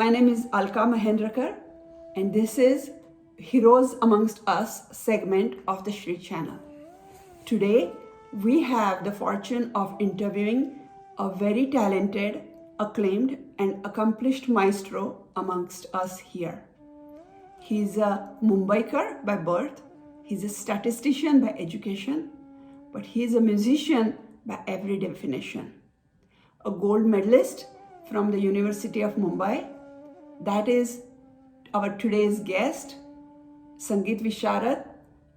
My name is Alka Mahendrakar, and this is Heroes Amongst Us segment of the TheShreeChannel. Today, we have the fortune of interviewing a very talented, acclaimed, and accomplished maestro amongst us here. He's a Mumbaikar by birth, he's a statistician by education, but he's a musician by every definition. A gold medalist from the University of Mumbai. That is our today's guest, Sangeet Visharad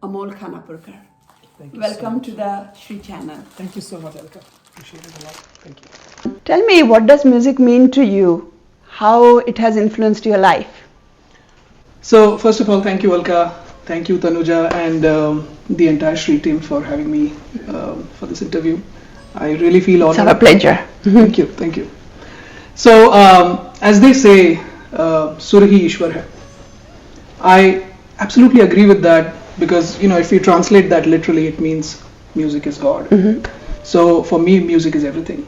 Amol Khanapurkar. Welcome to the TheShreeChannel. Thank you so much, Alka. Appreciate it a lot. Thank you. Tell me, what does music mean to you? How it has influenced your life? So, first of all, thank you, Alka. Thank you, Tanuja, and the entire Shree team for having me for this interview. I really feel honored. It's our pleasure. Thank you, thank you. So, as they say, Surhi Ishwar hai. I absolutely agree with that because, if you translate that literally, it means music is God. So, for me, music is everything.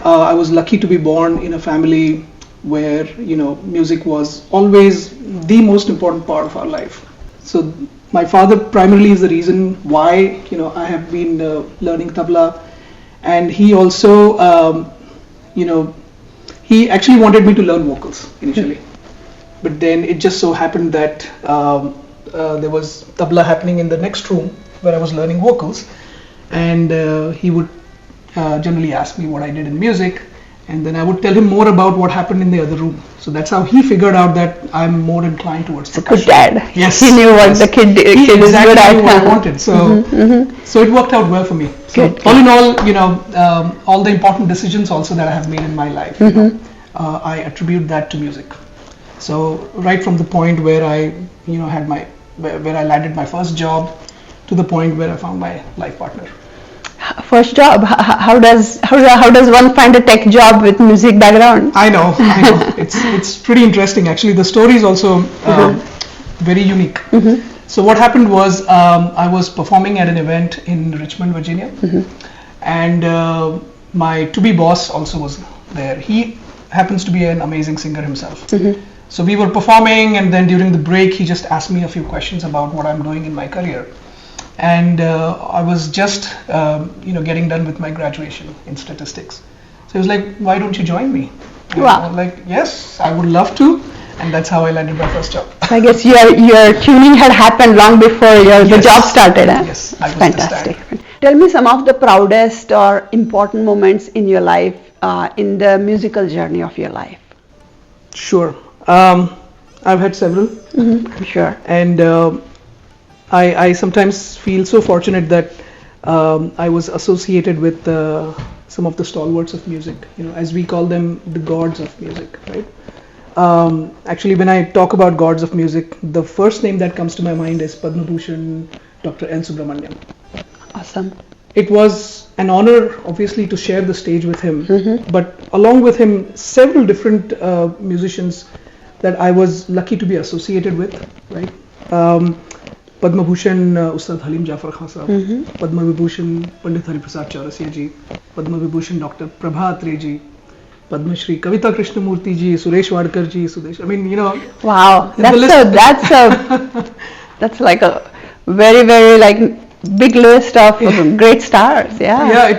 I was lucky to be born in a family where, music was always the most important part of our life. So, my father primarily is the reason why, I have been learning tabla. And he also, he actually wanted me to learn vocals initially. But then it just so happened that there was tabla happening in the next room where I was learning vocals. And he would generally ask me what I did in music. And then I would tell him more about what happened in the other room. So that's how he figured out that I'm more inclined towards percussion. Good dad. Yes. He knew what the kid is exactly good at. knew what I wanted. So, so it worked out well for me. So Good. all in all, all the important decisions also that I have made in my life, I attribute that to music. So right from the point where I, had where I landed my first job, to the point where I found my life partner. First job. How does one find a tech job with music background? I know. It's pretty interesting actually. The story is also very unique. So what happened was I was performing at an event in Richmond, Virginia, and my to-be boss also was there. He happens to be an amazing singer himself. So we were performing, and then during the break, he just asked me a few questions about what I'm doing in my career. And I was just, getting done with my graduation in statistics. So he was like, "Why don't you join me?" And Wow. I was like, "Yes, I would love to." And that's how I landed my first job. I guess your tuning had happened long before the job started. Huh? Yes, I was Fantastic. Tell me some of the proudest or important moments in your life, in the musical journey of your life. Sure. I've had several. I'm sure. And I sometimes feel so fortunate that I was associated with some of the stalwarts of music, as we call them, the gods of music, right? Actually, when I talk about gods of music, the first name that comes to my mind is Padma Bhushan Dr. L. Subramaniam. Awesome. It was an honor, obviously, to share the stage with him, but along with him, several different musicians that I was lucky to be associated with, right? Padma Bhushan Ustad Halim Jafar Khan Sahab, Padma Vibhushan Pandit Hari Prasad Chaurasia ji, Padma Vibhushan Dr. Prabha Atre ji, Padma Shri Kavita Krishnamurti ji, Suresh Wadkar ji, Sudesh. I mean, Wow, that's like a very, very big list of great stars. Yeah,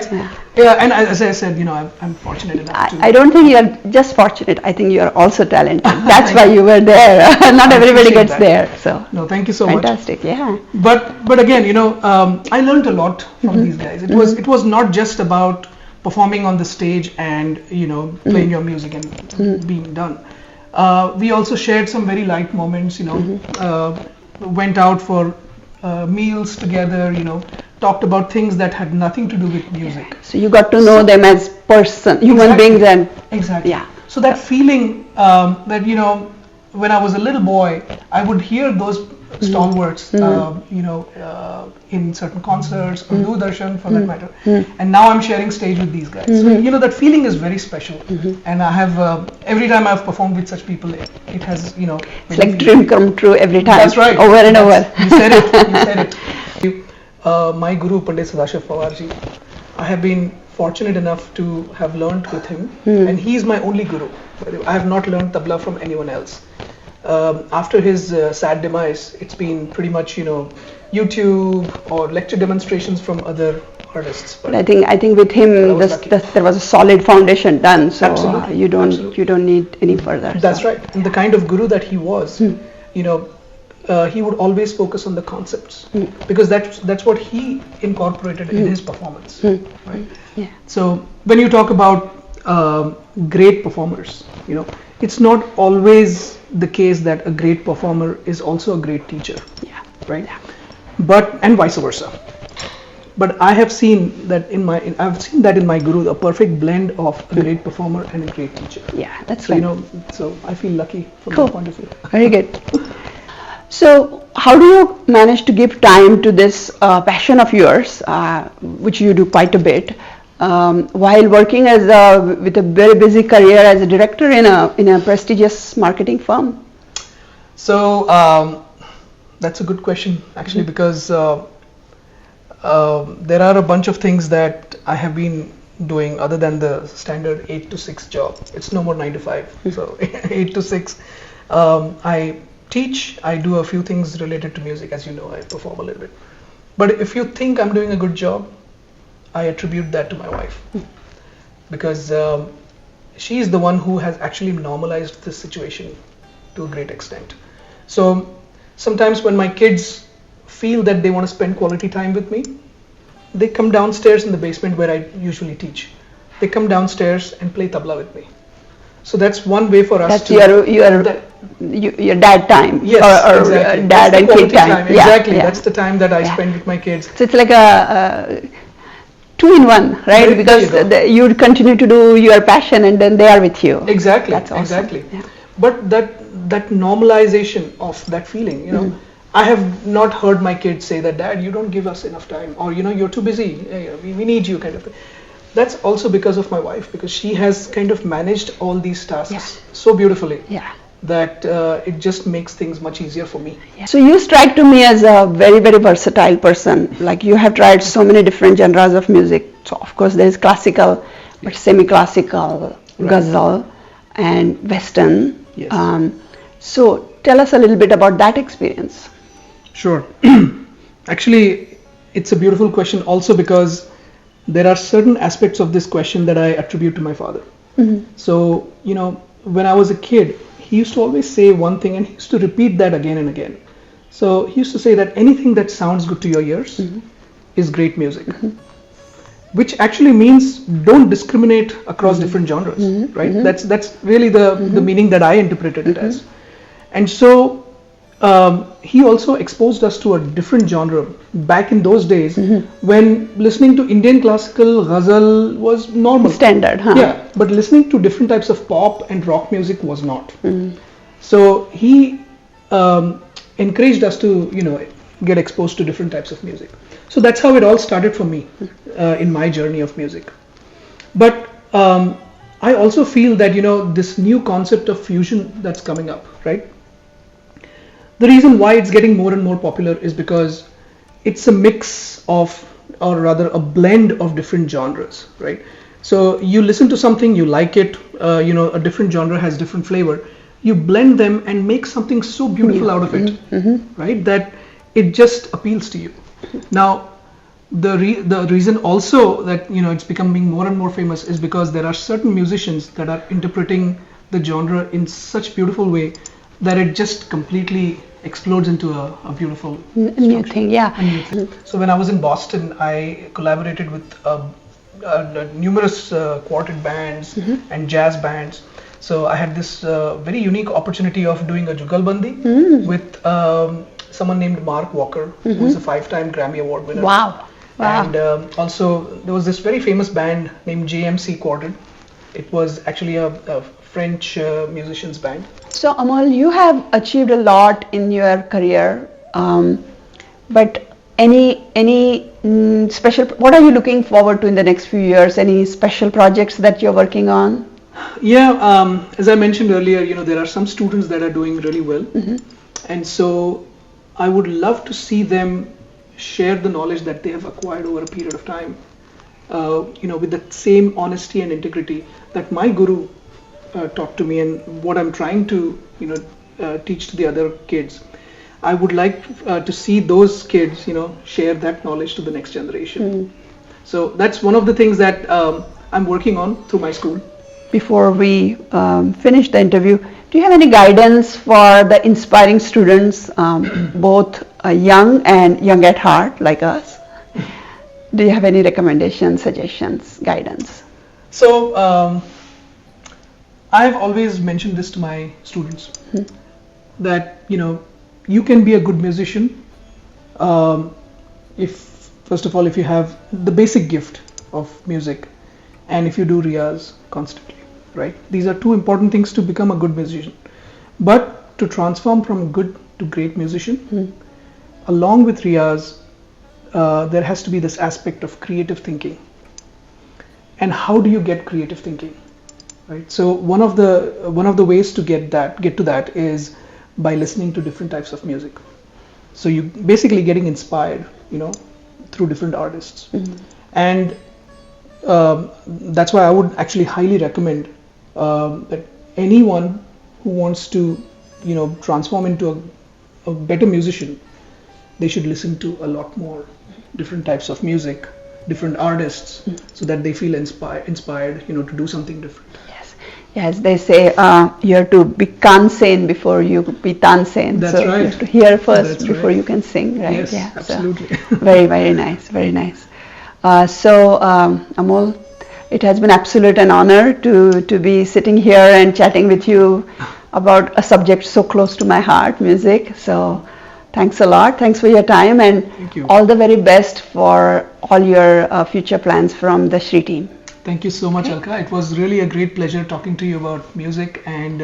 and as I said, I'm fortunate enough to. I don't think you're just fortunate. I think you're also talented. That's why you were there. Not everybody gets that. there. So no, thank you so much. Fantastic. Yeah. But again, I learned a lot from these guys. It was not just about performing on the stage and playing your music and being done. We also shared some very light moments. Went out for meals together. Talked about things that had nothing to do with music. So you got to know them as human beings, and exactly. Yeah. So that feeling that when I was a little boy, I would hear those stalwarts, in certain concerts or Doordarshan for that matter, and now I'm sharing stage with these guys. So that feeling is very special, and I have every time I've performed with such people, it has it's like dream come true every time. That's right. Over and over. You said it. You said it. My guru Pandit Sadashiv Pawarji, I have been fortunate enough to have learned with him, and he is my only guru. I have not learned tabla from anyone else. After his sad demise, it's been pretty much, YouTube or lecture demonstrations from other artists. But I think with him, there was a solid foundation done. So you don't need any further. That's right. And the kind of guru that he was, he would always focus on the concepts because that's what he incorporated in his performance. Right? Yeah. So when you talk about great performers, it's not always the case that a great performer is also a great teacher. Yeah. Right. Yeah. And vice versa. But I have seen that in my guru, a perfect blend of a great performer and a great teacher. Yeah, that's right. So I feel lucky from Cool. that point of view. Very good. So how do you manage to give time to this passion of yours, which you do quite a bit, while working with a very busy career as a director in a prestigious marketing firm? So that's a good question, actually, because there are a bunch of things that I have been doing other than the standard 8 to 6 job. It's no more 9 to 5. So 8 to 6. I teach, I do a few things related to music, as you know, I perform a little bit. But if you think I'm doing a good job, I attribute that to my wife. Because she is the one who has actually normalized this situation to a great extent. So sometimes when my kids feel that they want to spend quality time with me, they come downstairs in the basement where I usually teach. They come downstairs and play tabla with me. So that's one way for us that's to... your dad time. Yes, or exactly. Dad and kid time. Exactly, Yeah. That's the time that I spend with my kids. So it's like a 2-in-1 right? Because you continue to do your passion and then they are with you. Exactly, That's awesome. exactly. Yeah. But that normalization of that feeling, I have not heard my kids say that, Dad, you don't give us enough time, or you're too busy, we need you, kind of thing. That's also because of my wife, because she has kind of managed all these tasks so beautifully that it just makes things much easier for me. Yeah. So you strike to me as a very, very versatile person. Like you have tried so many different genres of music. So of course there is classical, but semi-classical, ghazal, and western. Yes. So tell us a little bit about that experience. Sure. Actually, it's a beautiful question also because there are certain aspects of this question that I attribute to my father. So, when I was a kid, he used to always say one thing and he used to repeat that again and again. So he used to say that anything that sounds good to your ears is great music. Which actually means don't discriminate across different genres, right? That's really the meaning that I interpreted it as. And so he also exposed us to a different genre back in those days when listening to Indian classical ghazal was normal. Standard, huh? Yeah, but listening to different types of pop and rock music was not. So he encouraged us to, get exposed to different types of music. So that's how it all started for me in my journey of music. But I also feel that, this new concept of fusion that's coming up, right? The reason why it's getting more and more popular is because it's a mix of, or rather a blend of different genres, right? So you listen to something, you like it, a different genre has different flavor. You blend them and make something so beautiful out of it, right? That it just appeals to you. Now, the reason also that, it's becoming more and more famous is because there are certain musicians that are interpreting the genre in such beautiful way that it just completely explodes into a beautiful new thing. So when I was in Boston, I collaborated with numerous quartet bands and jazz bands. So I had this very unique opportunity of doing a jugalbandi with someone named Mark Walker, who is a 5-time Grammy Award winner. Wow. And also there was this very famous band named JMC Quartet. It was actually a French musicians band. So Amol, you have achieved a lot in your career, but any special, what are you looking forward to in the next few years? Any special projects that you're working on? Yeah, as I mentioned earlier, there are some students that are doing really well. And so I would love to see them share the knowledge that they have acquired over a period of time with the same honesty and integrity that my guru taught to me, and what I'm trying to teach to the other kids. I would like to see those kids share that knowledge to the next generation. So that's one of the things that I'm working on through my school. Before we finish the interview, do you have any guidance for the inspiring students, both young and young at heart like us? Do you have any recommendations, suggestions, guidance? So I've always mentioned this to my students that you can be a good musician if first of all if you have the basic gift of music and if you do riyaz constantly, right? These are two important things to become a good musician. But to transform from good to great musician, along with riyaz, there has to be this aspect of creative thinking. And how do you get creative thinking? Right. So one of the ways to get to that is by listening to different types of music. So you basically getting inspired, through different artists, and that's why I would actually highly recommend that anyone who wants to, transform into a better musician, they should listen to a lot more different types of music, different artists, so that they feel inspired, to do something different. Yes, they say you have to be Kansen before you be Tansen. That's so right. You have to hear first That's before right. you can sing, right? Yes, yeah, absolutely. So, very, very nice, very nice. Amol, it has been absolute an honor to be sitting here and chatting with you about a subject so close to my heart, music. So thanks a lot. Thanks for your time, and Thank you. all the very best for all your future plans from the Shree team. Thank you so much, Alka. It was really a great pleasure talking to you about music, and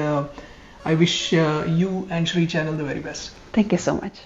I wish you and TheShreeChannel the very best. Thank you so much.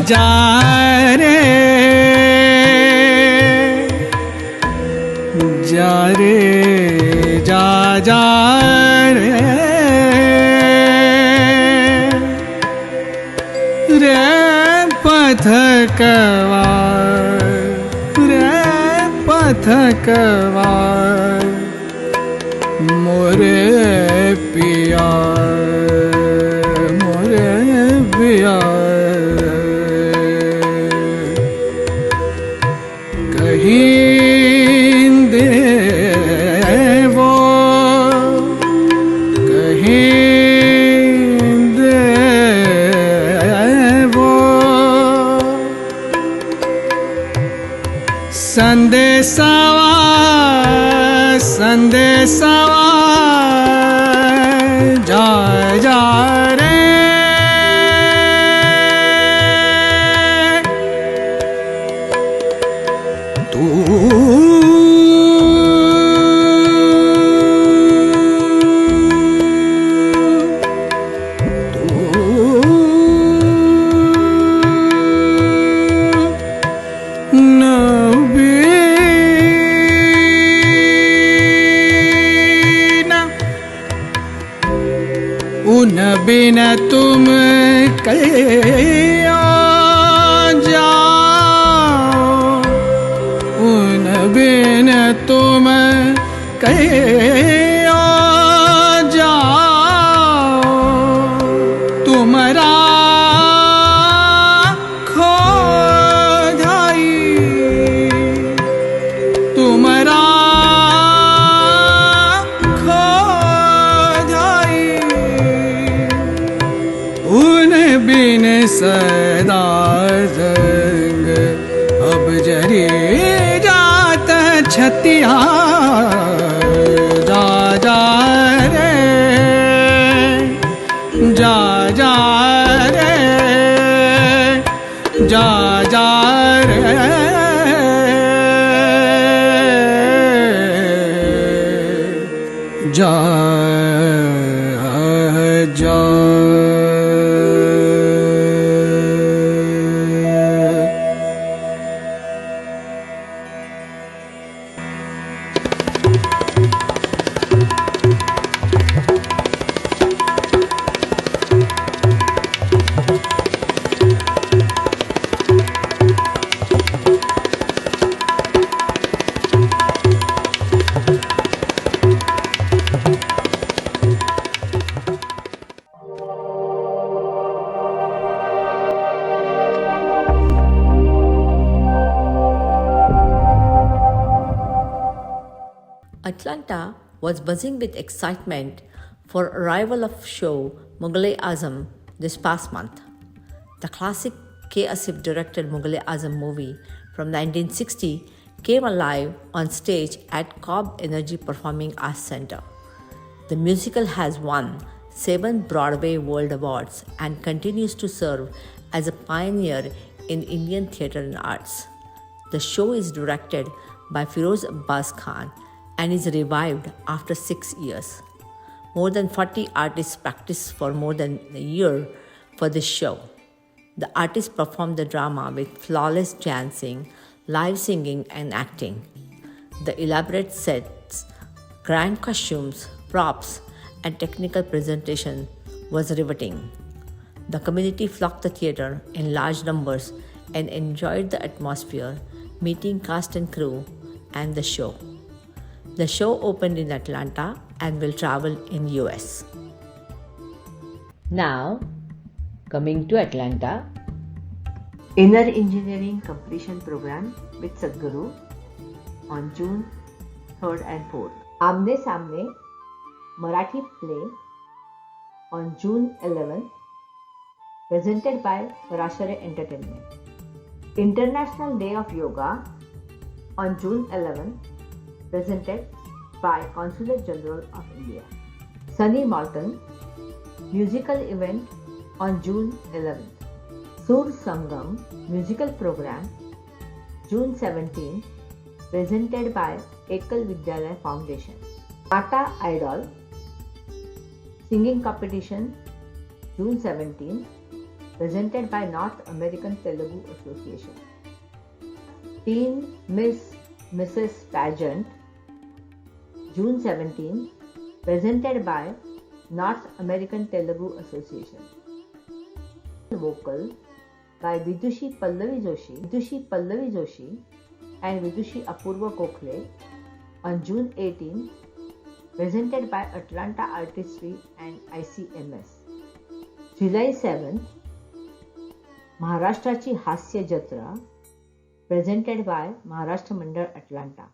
जा रे जा रे जा जा रे रे पथकवा मोरे पिया मोरे संदेशवा संदेशवा जा जा रे बिन तुम कहीं जाओ उन बिन तुम कहीं जाओ तुमरा खोधाई तुमरा बिन सदा रंग अब जरी जात छतिया जा जा रे जा जा रे जा जा रे जा जा Atlanta was buzzing with excitement for arrival of show Mughlai Eazam this past month. The classic K. Asif directed Mughlai Eazam movie from 1960 came alive on stage at Cobb Energy Performing Arts Center. The musical has won 7 Broadway World Awards and continues to serve as a pioneer in Indian theatre and arts. The show is directed by Firoz Abbas Khan and is revived after 6 years. More than 40 artists practiced for more than a year for this show. The artists performed the drama with flawless dancing, live singing, and acting. The elaborate sets, grand costumes, props, and technical presentation was riveting. The community flocked the theatre in large numbers and enjoyed the atmosphere, meeting cast and crew, and the show. The show opened in Atlanta and will travel in US. Now, coming to Atlanta, Inner Engineering Completion Program with Sadhguru on June 3rd and 4th. Amne Samne Marathi play on June 11th, presented by Parashare Entertainment. International Day of Yoga on June 11th, presented by Consulate General of India. Sunny Mountain musical event on June 11th. Sur Sangam musical program June 17th, presented by Ekal Vidyalaya Foundation. Tata Idol singing competition June 17th, presented by North American Telugu Association. Teen Miss Mrs. Pageant June 17th, presented by North American Telugu Association. Vocal by Vidushi Pallavi Joshi and Vidushi Apurva Gokhale on June 18th, presented by Atlanta Artistry and ICMS. July 7th, Maharashtrachi Hasya Jatra, presented by Maharashtra Mandal Atlanta.